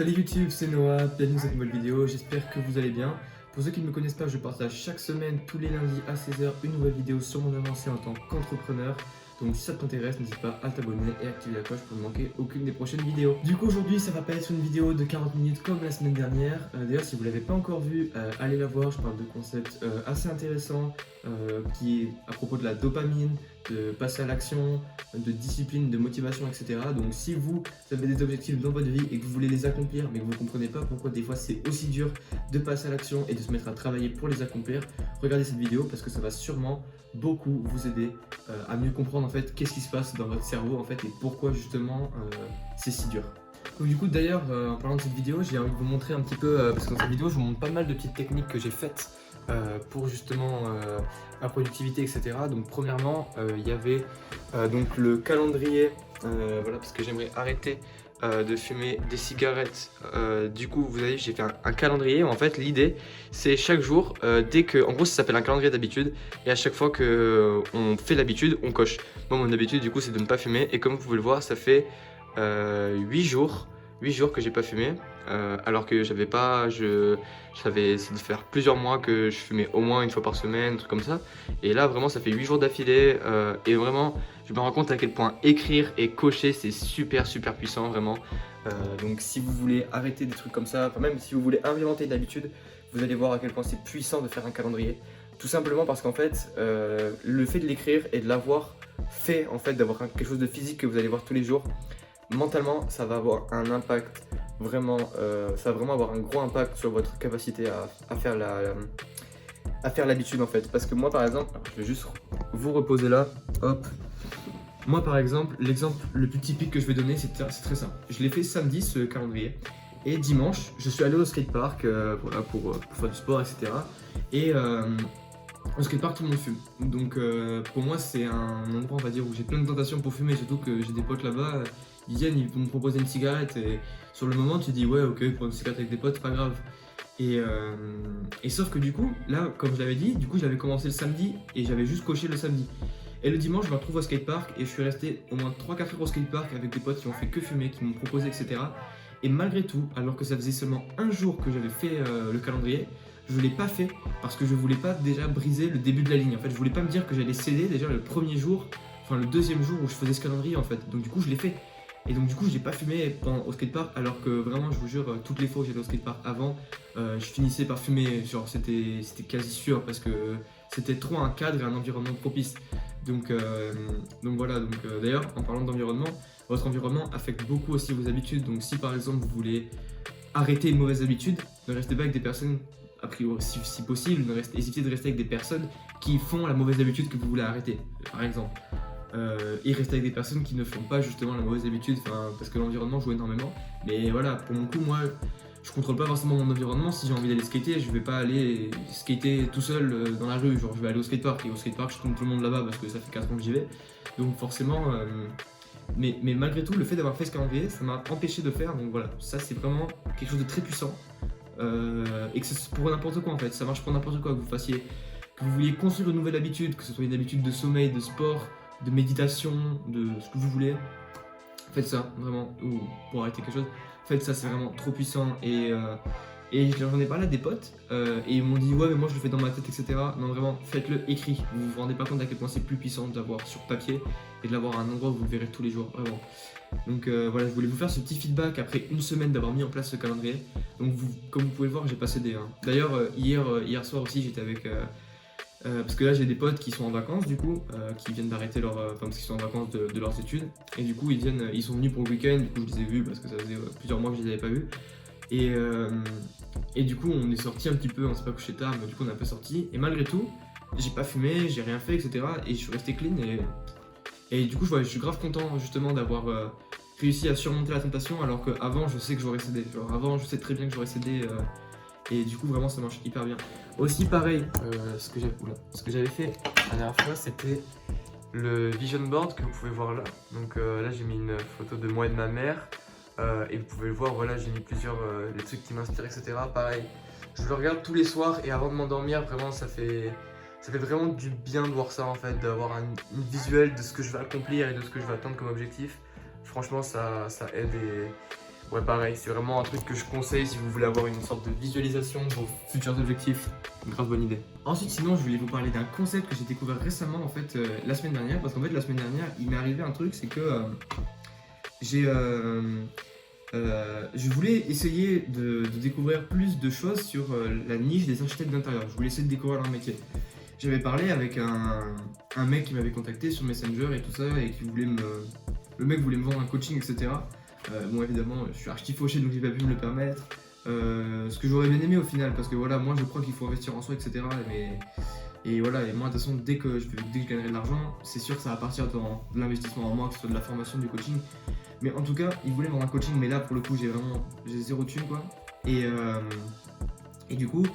Salut YouTube, c'est Noah, bienvenue dans cette nouvelle vidéo, j'espère que vous allez bien. Pour ceux qui ne me connaissent pas, je partage chaque semaine, tous les lundis à 16h, une nouvelle vidéo sur mon avancée en tant qu'entrepreneur. Donc si ça t'intéresse, n'hésite pas à t'abonner et à activer la cloche pour ne manquer aucune des prochaines vidéos. Du coup aujourd'hui ça va pas être une vidéo de 40 minutes comme la semaine dernière. D'ailleurs si vous l'avez pas encore vue, allez la voir, je parle de concepts assez intéressants qui est à propos de la dopamine, de passer à l'action, de discipline, de motivation, etc. Donc si vous avez des objectifs dans votre vie et que vous voulez les accomplir mais que vous ne comprenez pas pourquoi des fois c'est aussi dur de passer à l'action et de se mettre à travailler pour les accomplir, regardez cette vidéo parce que ça va sûrement beaucoup vous aider à mieux comprendre en fait qu'est-ce qui se passe dans votre cerveau en fait et pourquoi justement c'est si dur. Donc du coup d'ailleurs en parlant de cette vidéo j'ai envie de vous montrer un petit peu parce que dans cette vidéo je vous montre pas mal de petites techniques que j'ai faites pour justement la productivité, etc. Donc premièrement il y avait donc le calendrier, voilà, parce que j'aimerais arrêter de fumer des cigarettes. Du coup vous avez j'ai fait un calendrier où en fait l'idée c'est chaque jour dès que en gros ça s'appelle un calendrier d'habitude et à chaque fois que on fait l'habitude on coche. Moi mon habitude du coup c'est de ne pas fumer et comme vous pouvez le voir ça fait 8 jours que j'ai pas fumé, alors que j'avais pas, j'avais essayé de faire plusieurs mois que je fumais au moins une fois par semaine, un truc comme ça. Et là vraiment ça fait 8 jours d'affilée et vraiment je me rends compte à quel point écrire et cocher c'est super puissant vraiment. Donc si vous voulez arrêter des trucs comme ça, enfin même si vous voulez inventer une habitude, vous allez voir à quel point c'est puissant de faire un calendrier. Tout simplement parce qu'en fait le fait de l'écrire et de l'avoir fait, en fait d'avoir quelque chose de physique que vous allez voir tous les jours, mentalement ça va avoir un impact vraiment, ça va vraiment avoir un gros impact sur votre capacité à faire l'habitude en fait. Parce que moi par exemple, alors, je vais juste vous reposer là, hop. Moi par exemple, l'exemple le plus typique que je vais donner c'est très simple. Je l'ai fait samedi ce calendrier et dimanche je suis allé au skatepark voilà, pour faire du sport, etc. Et au skatepark tout le monde fume. Donc pour moi c'est un endroit on va dire où j'ai plein de tentations pour fumer, surtout que j'ai des potes là-bas, ils viennent, ils vont me proposer une cigarette et sur le moment tu dis ouais ok pour une cigarette avec des potes c'est pas grave. Et sauf que du coup là comme je l'avais dit, du coup j'avais commencé le samedi et j'avais juste coché le samedi. Et le dimanche je me retrouve au skatepark et je suis resté au moins 3-4 heures au skatepark avec des potes qui ont fait que fumer, qui m'ont proposé, etc. Et malgré tout, alors que ça faisait seulement un jour que j'avais fait le calendrier, je ne l'ai pas fait parce que je voulais pas déjà briser le début de la ligne. En fait, je voulais pas me dire que j'allais céder déjà le premier jour, enfin le deuxième jour où je faisais ce calendrier en fait. Donc du coup, je l'ai fait. Et donc du coup, j'ai pas fumé au skatepark alors que vraiment, je vous jure, toutes les fois où j'étais au skatepark avant, je finissais par fumer. Genre, c'était quasi sûr parce que c'était trop un cadre et un environnement propice. Donc, voilà. Donc d'ailleurs, en parlant d'environnement, votre environnement affecte beaucoup aussi vos habitudes. Donc si par exemple vous voulez arrêter une mauvaise habitude, ne restez pas avec des personnes, a priori si possible, essayez de rester avec des personnes qui font la mauvaise habitude que vous voulez arrêter, par exemple. Et rester avec des personnes qui ne font pas justement la mauvaise habitude, parce que l'environnement joue énormément. Mais voilà, pour mon coup, moi, je contrôle pas forcément mon environnement. Si j'ai envie d'aller skater, je vais pas aller skater tout seul dans la rue. Genre, je vais aller au skatepark et au skatepark, je trouve tout le monde là-bas parce que ça fait 4 ans que j'y vais. Donc forcément, mais malgré tout, le fait d'avoir fait ce calendrier, ça m'a empêché de faire. Donc voilà, ça c'est vraiment quelque chose de très puissant. Et que c'est pour n'importe quoi en fait, ça marche pour n'importe quoi que vous fassiez. Que vous vouliez construire une nouvelle habitude, que ce soit une habitude de sommeil, de sport, de méditation, de ce que vous voulez. Faites ça, vraiment, ou pour arrêter quelque chose. Faites ça, c'est vraiment trop puissant. Et j'en ai parlé à des potes et ils m'ont dit ouais mais moi je le fais dans ma tête, etc. Non vraiment faites-le écrit, vous vous rendez pas compte à quel point c'est plus puissant de l'avoir sur papier et de l'avoir à un endroit où vous le verrez tous les jours, vraiment. Donc voilà, je voulais vous faire ce petit feedback après une semaine d'avoir mis en place ce calendrier. Donc comme vous pouvez le voir j'ai passé des... D'ailleurs hier soir aussi j'étais avec... parce que là j'ai des potes qui sont en vacances du coup, qui viennent d'arrêter leur... Enfin parce qu'ils sont en vacances de leurs études. Et du coup ils sont venus pour le week-end, du coup je les ai vus parce que ça faisait plusieurs mois que je les avais pas vus. Et du coup on est sorti un petit peu, on s'est pas couché tard mais du coup on est un peu sorti. Et malgré tout, j'ai pas fumé, j'ai rien fait, etc. Et je suis resté clean et du coup je suis grave content justement d'avoir réussi à surmonter la tentation alors qu'avant je sais que j'aurais cédé. Genre avant je sais très bien que j'aurais cédé et du coup vraiment ça marche hyper bien. Aussi pareil, ce que j'avais fait la dernière fois c'était le vision board que vous pouvez voir là. Donc là j'ai mis une photo de moi et de ma mère. Et vous pouvez le voir, voilà, j'ai mis plusieurs les trucs qui m'inspirent, etc. Pareil, je le regarde tous les soirs et avant de m'endormir, vraiment, ça fait vraiment du bien de voir ça en fait, d'avoir une visuel de ce que je vais accomplir et de ce que je vais atteindre comme objectif. Franchement, ça aide Ouais, pareil, c'est vraiment un truc que je conseille si vous voulez avoir une sorte de visualisation de vos futurs objectifs. Une grave bonne idée. Ensuite, sinon, je voulais vous parler d'un concept que j'ai découvert récemment, en fait, la semaine dernière. Parce qu'en fait, la semaine dernière, il m'est arrivé un truc, c'est que j'ai... je voulais essayer de découvrir plus de choses sur la niche des architectes d'intérieur. Je voulais essayer de découvrir leur métier. J'avais parlé avec un mec qui m'avait contacté sur Messenger et tout ça, et qui voulait me... Le mec voulait me vendre un coaching, etc. Bon, évidemment, je suis archi fauché, donc j'ai pas pu me le permettre. Ce que j'aurais bien aimé au final, parce que voilà, moi je crois qu'il faut investir en soi, etc. Et voilà, et moi de toute façon, dès que je gagnerai de l'argent, c'est sûr que ça va partir dans de l'investissement en moi, que ce soit de la formation, du coaching. Mais en tout cas, il voulait me vendre un coaching, mais là pour le coup, j'ai zéro thune quoi. Et du coup,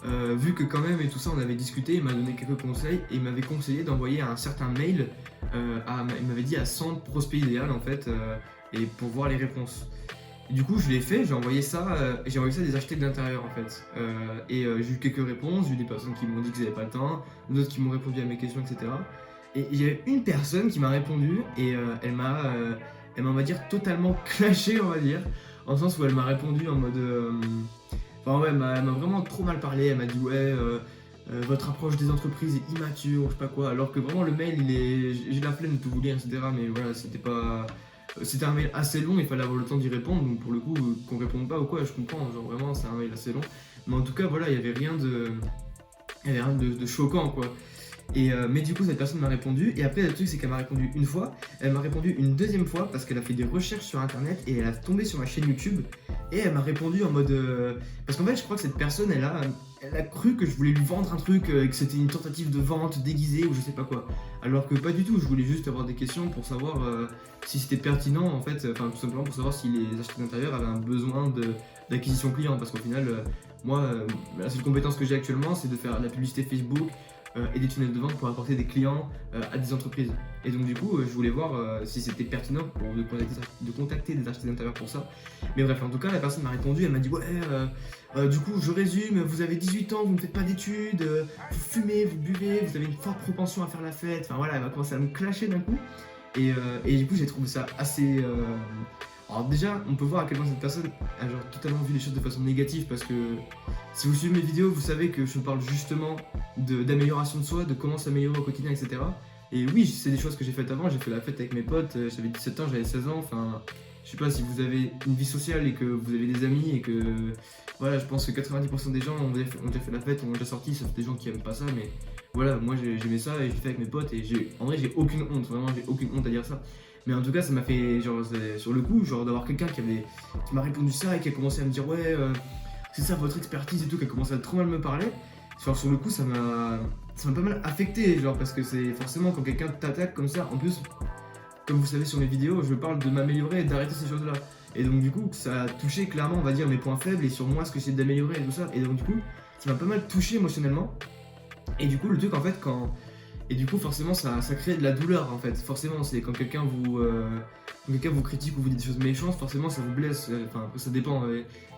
vu que quand même et tout ça, on avait discuté, il m'a donné quelques conseils et il m'avait conseillé d'envoyer un certain mail. Il m'avait dit à 100 prospects idéal en fait, et pour voir les réponses. Et du coup, je l'ai fait, j'ai envoyé ça à des architectes d'intérieur en fait. J'ai eu quelques réponses, j'ai eu des personnes qui m'ont dit qu'ils n'avaient pas le temps, d'autres qui m'ont répondu à mes questions, etc. Et il y a une personne qui m'a répondu et elle m'a, on va dire, totalement clashé, on va dire, en sens où elle m'a répondu en mode. Enfin, ouais, elle m'a vraiment trop mal parlé. Elle m'a dit, ouais, votre approche des entreprises est immature, ou je sais pas quoi. Alors que vraiment, le mail, j'ai la flemme de tout vous lire, etc. Mais voilà, c'était un mail assez long, il fallait avoir le temps d'y répondre. Donc pour le coup, qu'on réponde pas ou quoi, je comprends. Genre vraiment, c'est un mail assez long. Mais en tout cas, voilà, il y avait rien de choquant, quoi. Mais du coup, cette personne m'a répondu. Et après, le truc, c'est qu'elle m'a répondu une fois. Elle m'a répondu une deuxième fois parce qu'elle a fait des recherches sur internet et elle a tombé sur ma chaîne YouTube. Et elle m'a répondu en mode. Parce qu'en fait, je crois que cette personne, elle a cru que je voulais lui vendre un truc, que c'était une tentative de vente déguisée ou je sais pas quoi. Alors que pas du tout. Je voulais juste avoir des questions pour savoir si c'était pertinent, en fait. Enfin, tout simplement pour savoir si les architectes d'intérieur avaient un besoin d'acquisition client. Parce qu'au final, moi, la seule compétence que j'ai actuellement, c'est de faire de la publicité Facebook. Et des tunnels de vente pour apporter des clients à des entreprises. Et donc du coup, je voulais voir si c'était pertinent de contacter des architectes d'intérieur pour ça. Mais bref, en tout cas, la personne m'a répondu, elle m'a dit ouais, du coup, je résume, vous avez 18 ans, vous ne faites pas d'études, vous fumez, vous buvez, vous avez une forte propension à faire la fête. Enfin voilà, elle va commencer à me clasher d'un coup. Et du coup, j'ai trouvé ça assez... Alors déjà, on peut voir à quel point cette personne a genre totalement vu les choses de façon négative parce que si vous suivez mes vidéos, vous savez que je parle justement d'amélioration de soi, de comment s'améliorer au quotidien, etc. Et oui, c'est des choses que j'ai faites avant, j'ai fait la fête avec mes potes, j'avais 17 ans, j'avais 16 ans, enfin... Je sais pas si vous avez une vie sociale et que vous avez des amis et que... Voilà, je pense que 90% des gens ont déjà fait la fête, ont déjà sorti, sauf des gens qui aiment pas ça, mais... Voilà, moi j'aimais ça et j'ai fait avec mes potes et en vrai j'ai aucune honte, vraiment j'ai aucune honte à dire ça. Mais en tout cas, ça m'a fait, genre, sur le coup, genre, d'avoir quelqu'un qui m'a répondu ça et qui a commencé à me dire, ouais, c'est ça votre expertise et tout, qui a commencé à trop mal me parler. Genre, sur le coup, ça m'a pas mal affecté, genre, parce que c'est forcément quand quelqu'un t'attaque comme ça, en plus, comme vous savez sur mes vidéos, je parle de m'améliorer et d'arrêter ces choses-là. Et donc, du coup, ça a touché clairement, on va dire, mes points faibles et sur moi, ce que j'essaie d'améliorer et tout ça. Et donc, du coup, ça m'a pas mal touché émotionnellement. Et du coup, le truc, en fait, Et du coup, forcément, ça crée de la douleur, en fait. Forcément, c'est quand quelqu'un vous critique ou vous dit des choses méchantes, forcément, ça vous blesse. Enfin, après, ça dépend. Vous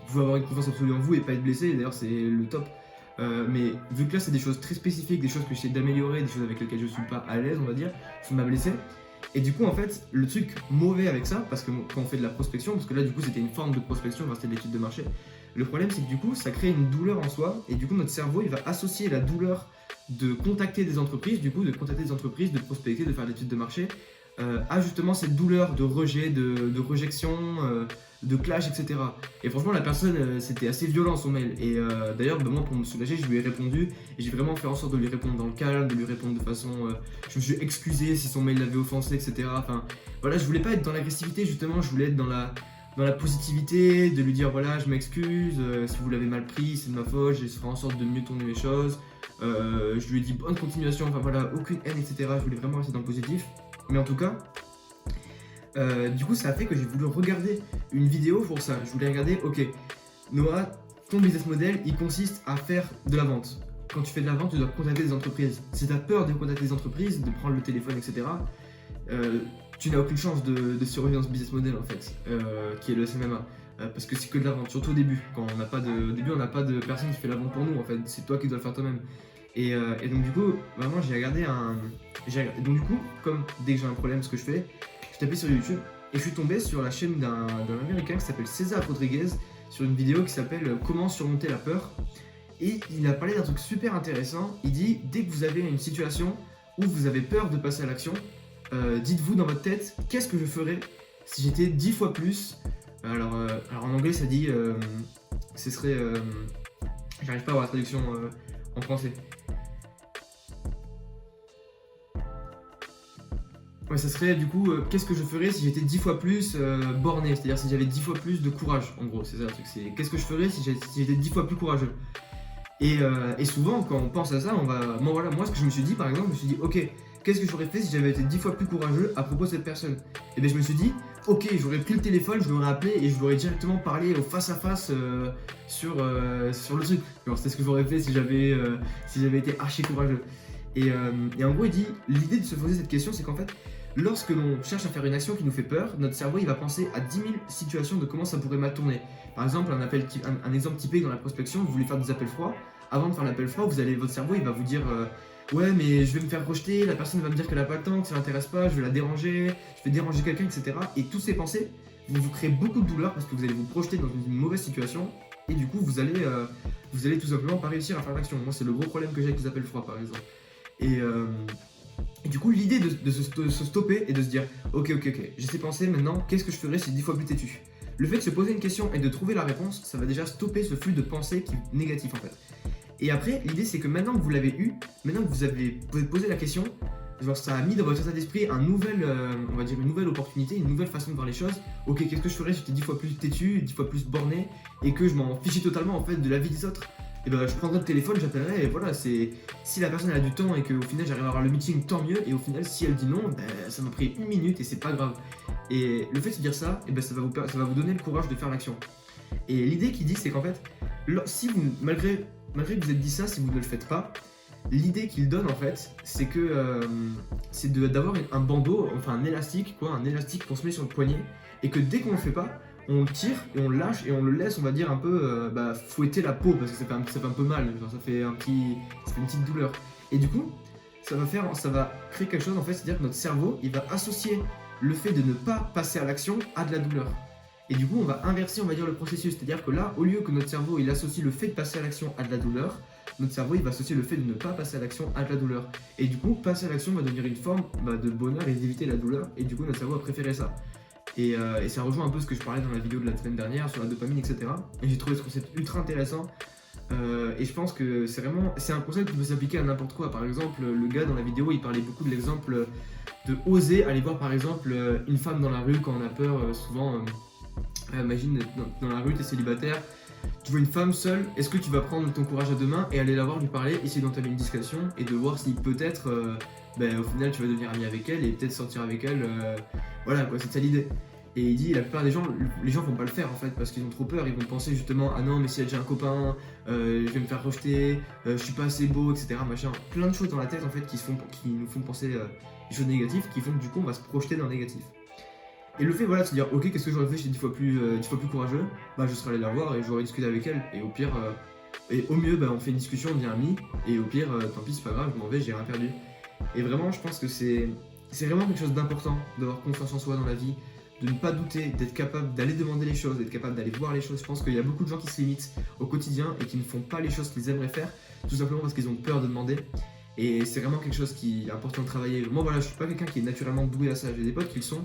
pouvez avoir une confiance absolue en vous et pas être blessé. D'ailleurs, c'est le top. Mais vu que là, c'est des choses très spécifiques, des choses que j'essaie d'améliorer, des choses avec lesquelles je suis pas à l'aise, on va dire, ça m'a blessé. Et du coup, en fait, le truc mauvais avec ça, parce que quand on fait de la prospection, parce que là, du coup, c'était une forme de prospection, enfin, c'était de l'étude de marché, le problème, c'est que du coup, ça crée une douleur en soi, et du coup, notre cerveau, il va associer la douleur de contacter des entreprises, de prospecter, de faire de l'étude de marché, à justement cette douleur de rejet, de rejection, de clash, etc. Et franchement, la personne, c'était assez violent son mail. Et d'ailleurs, moi, pour me soulager, je lui ai répondu. Et j'ai vraiment fait en sorte de lui répondre dans le calme, de lui répondre de façon... je me suis excusé si son mail l'avait offensé, etc. Enfin, voilà, je voulais pas être dans l'agressivité, justement. Je voulais être dans la positivité, de lui dire, voilà, je m'excuse, si vous l'avez mal pris, c'est de ma faute, je ferai en sorte de mieux tourner les choses. Je lui ai dit bonne continuation, enfin voilà, aucune haine, etc. Je voulais vraiment rester dans le positif. Mais en tout cas... du coup, ça a fait que j'ai voulu regarder une vidéo pour ça. Je voulais regarder, ok, Noah, ton business model, il consiste à faire de la vente. Quand tu fais de la vente, tu dois contacter des entreprises. Si tu as peur de contacter des entreprises, de prendre le téléphone, etc., tu n'as aucune chance de survivre dans ce business model, en fait, qui est le SMMA. Parce que c'est que de la vente, surtout au début. Quand on n'a pas de personne qui fait la vente pour nous, en fait. C'est toi qui dois le faire toi-même. Et donc, du coup, vraiment, j'ai regardé. Donc, du coup, comme dès que j'ai un problème, ce que je fais, je tapais sur YouTube et je suis tombé sur la chaîne d'un américain qui s'appelle César Rodriguez, sur une vidéo qui s'appelle Comment surmonter la peur. Et il a parlé d'un truc super intéressant. Il dit, dès que vous avez une situation où vous avez peur de passer à l'action, dites-vous dans votre tête, qu'est-ce que je ferais si j'étais 10 fois plus. Alors en anglais ça dit, ce serait, j'arrive pas à avoir la traduction en français. Ouais, ça serait du coup, qu'est-ce que je ferais si j'étais 10 fois plus borné, c'est-à-dire si j'avais 10 fois plus de courage, en gros, c'est ça le truc, c'est qu'est-ce que je ferais si j'étais 10 fois plus courageux. Et souvent, quand on pense à ça, moi, ce que je me suis dit, par exemple, je me suis dit, ok, qu'est-ce que j'aurais fait si j'avais été 10 fois plus courageux à propos de cette personne? Et bien, je me suis dit, ok, j'aurais pris le téléphone, je l'aurais appelé et je l'aurais directement parlé au face-à-face sur le truc. C'est ce que j'aurais fait si j'avais été archi courageux. Et en gros, il dit, l'idée de se poser cette question, c'est qu'en fait, lorsque l'on cherche à faire une action qui nous fait peur, notre cerveau il va penser à 10 000 situations de comment ça pourrait mal tourner. Par exemple, un exemple typique dans la prospection, vous voulez faire des appels froids. Avant de faire l'appel froid, votre cerveau il va vous dire ouais, mais je vais me faire rejeter, la personne va me dire qu'elle a pas le temps, que ça l'intéresse pas, je vais la déranger, je vais déranger quelqu'un, etc. Et toutes ces pensées vont vous créer beaucoup de douleur parce que vous allez vous projeter dans une mauvaise situation et du coup vous allez tout simplement pas réussir à faire l'action. Moi, c'est le gros problème que j'ai avec les appels froids par exemple. Et du coup, l'idée de se stopper et de se dire ok, j'ai ces pensées maintenant, qu'est-ce que je ferais si 10 fois plus têtu? Le fait de se poser une question et de trouver la réponse, ça va déjà stopper ce flux de pensées qui est négatif en fait. Et après, l'idée c'est que maintenant que vous l'avez eu, maintenant que vous avez posé la question, genre ça a mis dans votre état d'esprit une nouvelle opportunité, une nouvelle façon de voir les choses. Ok, qu'est-ce que je ferais si j'étais 10 fois plus têtu, 10 fois plus borné et que je m'en fichais totalement en fait de la vie des autres? Et ben je prendrai le téléphone, j'appellerai et voilà, si la personne a du temps et qu'au final j'arrive à avoir le meeting, tant mieux. Et au final, si elle dit non, ça m'a pris 1 minute et c'est pas grave. Et le fait de dire ça, et ben ça va vous donner le courage de faire l'action. Et l'idée qu'il dit, c'est qu'en fait, si vous, malgré que vous êtes dit ça, si vous ne le faites pas, l'idée qu'il donne en fait, c'est que c'est d'avoir un bandeau, enfin un élastique qu'on se met sur le poignet, et que dès qu'on le fait pas, on le tire et on le lâche et on le laisse, on va dire un peu fouetter la peau parce que ça fait un peu mal, genre ça fait une petite douleur. Et du coup, ça va créer quelque chose en fait, c'est-à-dire que notre cerveau, il va associer le fait de ne pas passer à l'action à de la douleur. Et du coup, on va inverser, on va dire, le processus. C'est-à-dire que là, au lieu que notre cerveau, il associe le fait de passer à l'action à de la douleur, notre cerveau, il va associer le fait de ne pas passer à l'action à de la douleur. Et du coup, passer à l'action va devenir une forme de bonheur et d'éviter la douleur. Et du coup, notre cerveau a préféré ça. Et ça rejoint un peu ce que je parlais dans la vidéo de la semaine dernière sur la dopamine, etc. Et j'ai trouvé ce concept ultra intéressant. Et je pense que c'est un concept qui peut s'appliquer à n'importe quoi. Par exemple, le gars dans la vidéo, il parlait beaucoup de l'exemple de oser aller voir par exemple une femme dans la rue quand on a peur. Souvent, imagine dans la rue, t'es célibataire, tu vois une femme seule, est-ce que tu vas prendre ton courage à deux mains et aller la voir, lui parler, essayer d'entamer une discussion et de voir si peut-être au final tu vas devenir ami avec elle et peut-être sortir avec elle. Voilà quoi, c'est ça l'idée. Et il dit la plupart des gens, les gens vont pas le faire en fait parce qu'ils ont trop peur, ils vont penser justement ah non mais si j'ai un copain, je vais me faire rejeter, je suis pas assez beau, etc. Machin. Plein de choses dans la tête en fait qui nous font penser des choses négatives qui font que du coup on va se projeter dans le négatif. Et le fait voilà de se dire ok qu'est-ce que j'aurais fait, j'étais 10 fois plus courageux, je serais allé la voir et j'aurais discuté avec elle et au pire et au mieux on fait une discussion, on devient amis et au pire tant pis c'est pas grave, je m'en vais, j'ai rien perdu. Et vraiment je pense que c'est vraiment quelque chose d'important d'avoir confiance en soi dans la vie, de ne pas douter, d'être capable d'aller demander les choses, d'être capable d'aller voir les choses. Je pense qu'il y a beaucoup de gens qui se limitent au quotidien et qui ne font pas les choses qu'ils aimeraient faire, tout simplement parce qu'ils ont peur de demander. Et c'est vraiment quelque chose qui est important de travailler. Moi voilà, je suis pas quelqu'un qui est naturellement doué à ça, j'ai des potes qui le sont.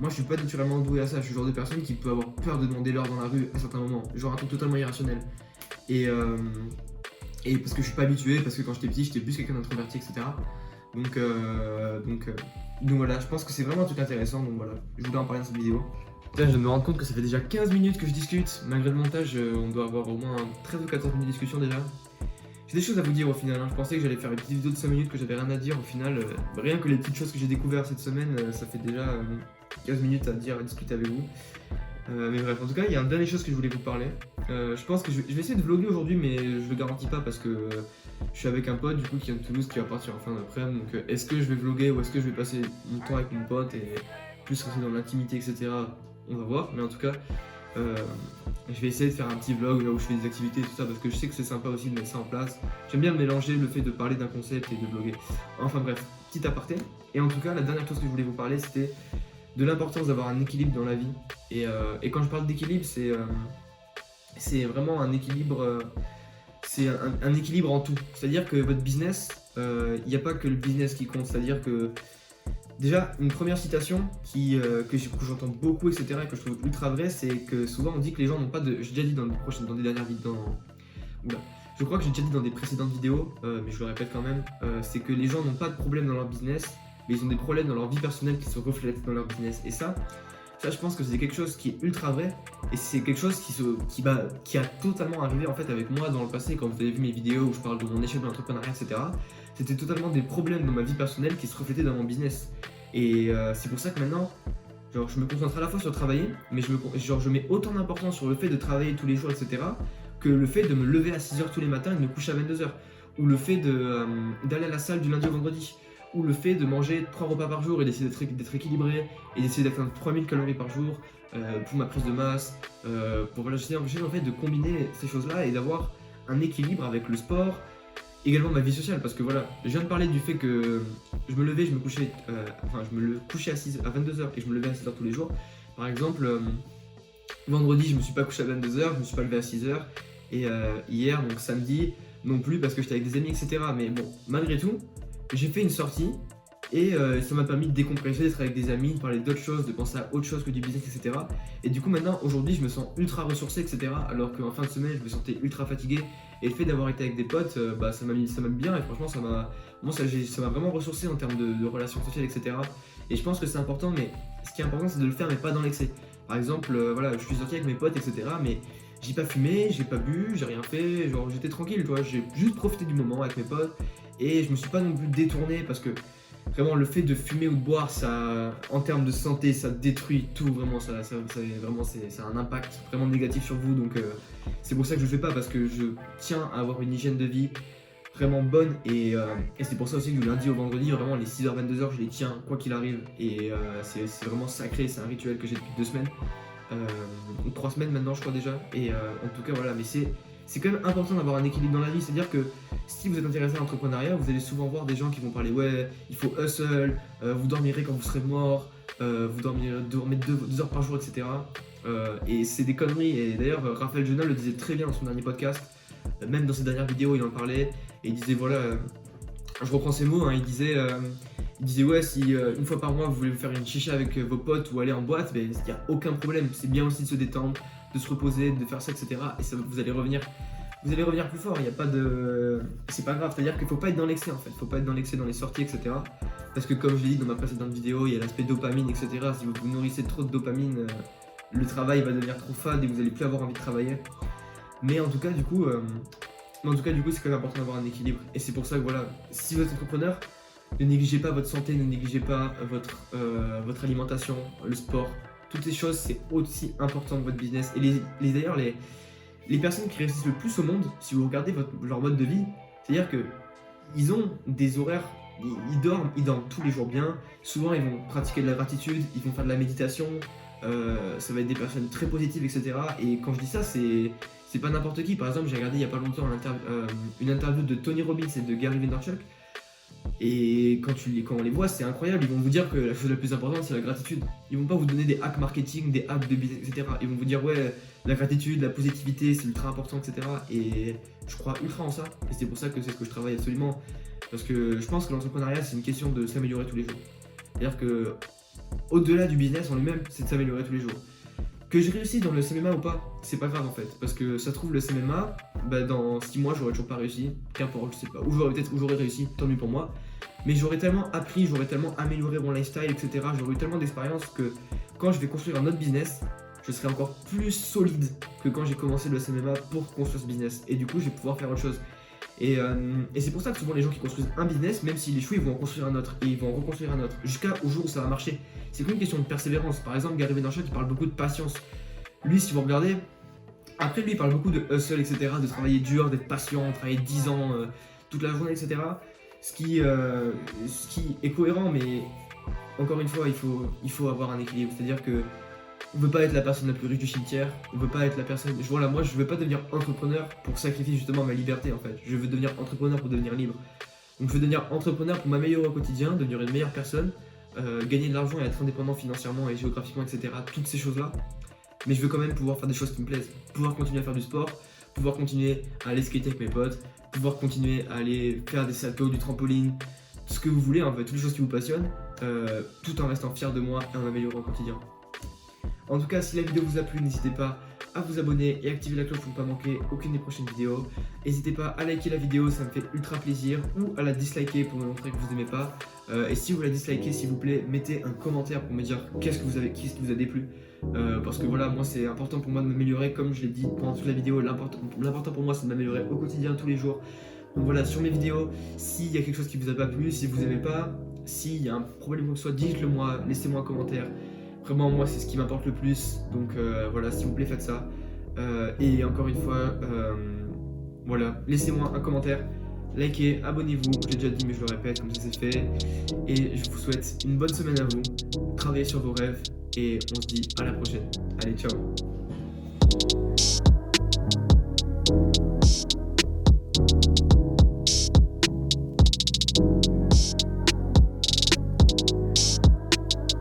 Moi je suis pas naturellement doué à ça, je suis le genre de personne qui peut avoir peur de demander l'heure dans la rue à certains moments, genre un truc totalement irrationnel. Et parce que je suis pas habitué, parce que quand j'étais petit, j'étais plus quelqu'un d'introverti, etc. Donc voilà, je pense que c'est vraiment un truc intéressant, donc voilà, je voulais en parler dans cette vidéo. Putain, je viens de me rendre compte que ça fait déjà 15 minutes que je discute, malgré le montage, on doit avoir au moins 13 ou 14 minutes de discussion déjà. J'ai des choses à vous dire au final, je pensais que j'allais faire une petite vidéo de 5 minutes, que j'avais rien à dire, au final, rien que les petites choses que j'ai découvertes cette semaine, ça fait déjà 15 minutes à discuter avec vous. Mais bref, en tout cas, il y a une dernière chose que je voulais vous parler. Je pense que je vais essayer de vlogger aujourd'hui, mais je le garantis pas parce que je suis avec un pote du coup qui vient de Toulouse qui va partir en fin d'après-midi. Donc est-ce que je vais vlogger ou est-ce que je vais passer mon temps avec mon pote et plus rester dans l'intimité, etc. On va voir. Mais en tout cas, je vais essayer de faire un petit vlog là où je fais des activités et tout ça parce que je sais que c'est sympa aussi de mettre ça en place. J'aime bien mélanger le fait de parler d'un concept et de vlogger. Enfin bref, petit aparté. Et en tout cas, la dernière chose que je voulais vous parler, c'était de l'importance d'avoir un équilibre dans la vie. Et quand je parle d'équilibre, c'est vraiment un équilibre, c'est un équilibre en tout. C'est-à-dire que votre business, il n'y a pas que le business qui compte. C'est-à-dire que déjà, une première citation que j'entends beaucoup, etc., et que je trouve ultra vraie, c'est que souvent on dit que les gens n'ont pas de. J'ai déjà dit dans des dernières vidéos. Oula. Je crois que j'ai déjà dit dans des précédentes vidéos, mais je le répète quand même, c'est que les gens n'ont pas de problème dans leur business, mais ils ont des problèmes dans leur vie personnelle qui se reflètent dans leur business. Et ça je pense que c'est quelque chose qui est ultra vrai, et c'est quelque chose qui a totalement arrivé en fait avec moi dans le passé. Quand vous avez vu mes vidéos où je parle de mon échec de l'entrepreneuriat, etc., c'était totalement des problèmes dans ma vie personnelle qui se reflétaient dans mon business. Et c'est pour ça que maintenant, genre, je me concentre à la fois sur travailler, mais je mets autant d'importance sur le fait de travailler tous les jours, etc., que le fait de me lever à 6h tous les matins et de me coucher à 22h, ou le fait d'aller à la salle du lundi au vendredi, ou le fait de manger 3 repas par jour et d'essayer d'être équilibré, et d'essayer d'atteindre 3000 calories par jour pour ma prise de masse, j'essaie en fait de combiner ces choses-là et d'avoir un équilibre avec le sport, également ma vie sociale, parce que voilà, je viens de parler du fait que je me levais, je me couchais à 22h et je me levais à 6h tous les jours. Par exemple, vendredi, je me suis pas couché à 22h, je me suis pas levé à 6h, et hier, donc samedi, non plus parce que j'étais avec des amis, etc. Mais bon, malgré tout, j'ai fait une sortie et ça m'a permis de décompresser, d'être avec des amis, de parler d'autres choses, de penser à autre chose que du business, etc. Et du coup, maintenant, aujourd'hui, je me sens ultra ressourcé, etc. Alors qu'en fin de semaine, je me sentais ultra fatigué. Et le fait d'avoir été avec des potes, ça m'a mis bien, et franchement, ça m'a vraiment ressourcé en termes de relations sociales, etc. Et je pense que c'est important, mais ce qui est important, c'est de le faire, mais pas dans l'excès. Par exemple, voilà, je suis sorti avec mes potes, etc. Mais j'ai pas fumé, j'ai pas bu, j'ai rien fait, genre j'étais tranquille, tu vois, j'ai juste profité du moment avec mes potes, et je me suis pas non plus détourné, parce que vraiment le fait de fumer ou de boire, ça, en termes de santé, ça détruit tout, vraiment, ça a un impact vraiment négatif sur vous. Donc c'est pour ça que je le fais pas, parce que je tiens à avoir une hygiène de vie vraiment bonne, et c'est pour ça aussi que du lundi au vendredi, vraiment les 6h 22h, je les tiens quoi qu'il arrive, et c'est vraiment sacré, c'est un rituel que j'ai depuis 2 semaines, ou 3 semaines maintenant je crois déjà, et en tout cas voilà, mais c'est quand même important d'avoir un équilibre dans la vie. C'est-à-dire que si vous êtes intéressé à l'entrepreneuriat, vous allez souvent voir des gens qui vont parler ouais, il faut hustle, vous dormirez quand vous serez mort, vous dormez 2 heures par jour, etc. Et c'est des conneries. Et d'ailleurs, Raphaël Jonah le disait très bien dans son dernier podcast, même dans ses dernières vidéos, il en parlait, et il disait voilà, je reprends ses mots, hein, il disait ouais, si une fois par mois vous voulez vous faire une chicha avec vos potes ou aller en boîte, il n'y a aucun problème. C'est bien aussi de se détendre, de se reposer, de faire ça, etc. Et ça, vous allez revenir plus fort. Il n'y a pas de, c'est pas grave. C'est-à-dire qu'il faut pas être dans l'excès en fait. Faut pas être dans l'excès dans les sorties, etc. Parce que comme je l'ai dit dans ma précédente vidéo, il y a l'aspect dopamine, etc. Si vous nourrissez trop de dopamine, le travail va devenir trop fade et vous allez plus avoir envie de travailler. Mais en tout cas, du coup, c'est quand même important d'avoir un équilibre. Et c'est pour ça que voilà, si vous êtes entrepreneur, ne négligez pas votre santé, ne négligez pas votre alimentation, le sport. Toutes ces choses, c'est aussi important que votre business. Et d'ailleurs, les personnes qui réussissent le plus au monde, si vous regardez leur mode de vie, c'est-à-dire qu'ils ont des horaires, ils dorment tous les jours bien. Souvent, ils vont pratiquer de la gratitude, ils vont faire de la méditation. Ça va être des personnes très positives, etc. Et quand je dis ça, c'est pas n'importe qui. Par exemple, j'ai regardé il y a pas longtemps une interview de Tony Robbins et de Gary Vaynerchuk. Et quand on les voit, c'est incroyable. Ils vont vous dire que la chose la plus importante, c'est la gratitude. Ils vont pas vous donner des hacks marketing, des hacks de business, etc. Ils vont vous dire ouais, la gratitude, la positivité, c'est ultra important, etc. Et je crois ultra en ça. Et c'est pour ça que c'est ce que je travaille absolument. Parce que je pense que l'entrepreneuriat, c'est une question de s'améliorer tous les jours. C'est-à-dire que au-delà du business en lui-même, c'est de s'améliorer tous les jours. Que je réussisse dans le CMMA ou pas, c'est pas grave en fait. Parce que ça se trouve, le CMMA, dans 6 mois, j'aurais toujours pas réussi. Qu'importe, je sais pas. Ou j'aurais réussi, tant mieux pour moi. Mais j'aurais tellement appris, j'aurais tellement amélioré mon lifestyle, etc. J'aurais eu tellement d'expérience que quand je vais construire un autre business, je serai encore plus solide que quand j'ai commencé le CMMA pour construire ce business. Et du coup, je vais pouvoir faire autre chose. Et c'est pour ça que souvent les gens qui construisent un business, même s'il échoue, ils vont en construire un autre, et ils vont en reconstruire un autre, jusqu'au jour où ça va marcher. C'est qu'une question de persévérance. Par exemple, Gary Vaynerchuk, il parle beaucoup de patience. Lui, si vous regardez, après lui, il parle beaucoup de hustle, etc., de travailler dur, d'être patient, travailler 10 ans, toute la journée, etc. Ce qui est cohérent, mais encore une fois, il faut avoir un équilibre. C'est-à-dire que on veut pas être la personne la plus riche du cimetière, on veut pas être la personne... Voilà, moi je veux pas devenir entrepreneur pour sacrifier justement ma liberté en fait. Je veux devenir entrepreneur pour devenir libre. Donc je veux devenir entrepreneur pour m'améliorer au quotidien, devenir une meilleure personne, gagner de l'argent et être indépendant financièrement et géographiquement, etc. Toutes ces choses-là. Mais je veux quand même pouvoir faire des choses qui me plaisent. Pouvoir continuer à faire du sport, pouvoir continuer à aller skater avec mes potes, pouvoir continuer à aller faire des saltos, du trampoline, ce que vous voulez en fait, toutes les choses qui vous passionnent, tout en restant fier de moi et en améliorant au quotidien. En tout cas, si la vidéo vous a plu, n'hésitez pas à vous abonner et activer la cloche pour ne pas manquer aucune des prochaines vidéos. N'hésitez pas à liker la vidéo, ça me fait ultra plaisir, ou à la disliker pour me montrer que vous n'aimez pas. Et si vous la dislikez, s'il vous plaît, mettez un commentaire pour me dire qu'est-ce qui vous a déplu. Parce que voilà, moi c'est important pour moi de m'améliorer, comme je l'ai dit pendant toute la vidéo, l'important pour moi c'est de m'améliorer au quotidien, tous les jours. Donc voilà, sur mes vidéos, s'il y a quelque chose qui vous a pas plu, si vous aimez pas, s'il y a un problème ou quoi que ce soit, dites-le moi, laissez-moi un commentaire. Vraiment, moi, c'est ce qui m'importe le plus. Donc voilà, s'il vous plaît, faites ça. Et encore une fois, voilà, laissez-moi un commentaire, likez, abonnez-vous. J'ai déjà dit, mais je le répète, comme ça c'est fait. Et je vous souhaite une bonne semaine à vous. Travaillez sur vos rêves et on se dit à la prochaine. Allez, ciao.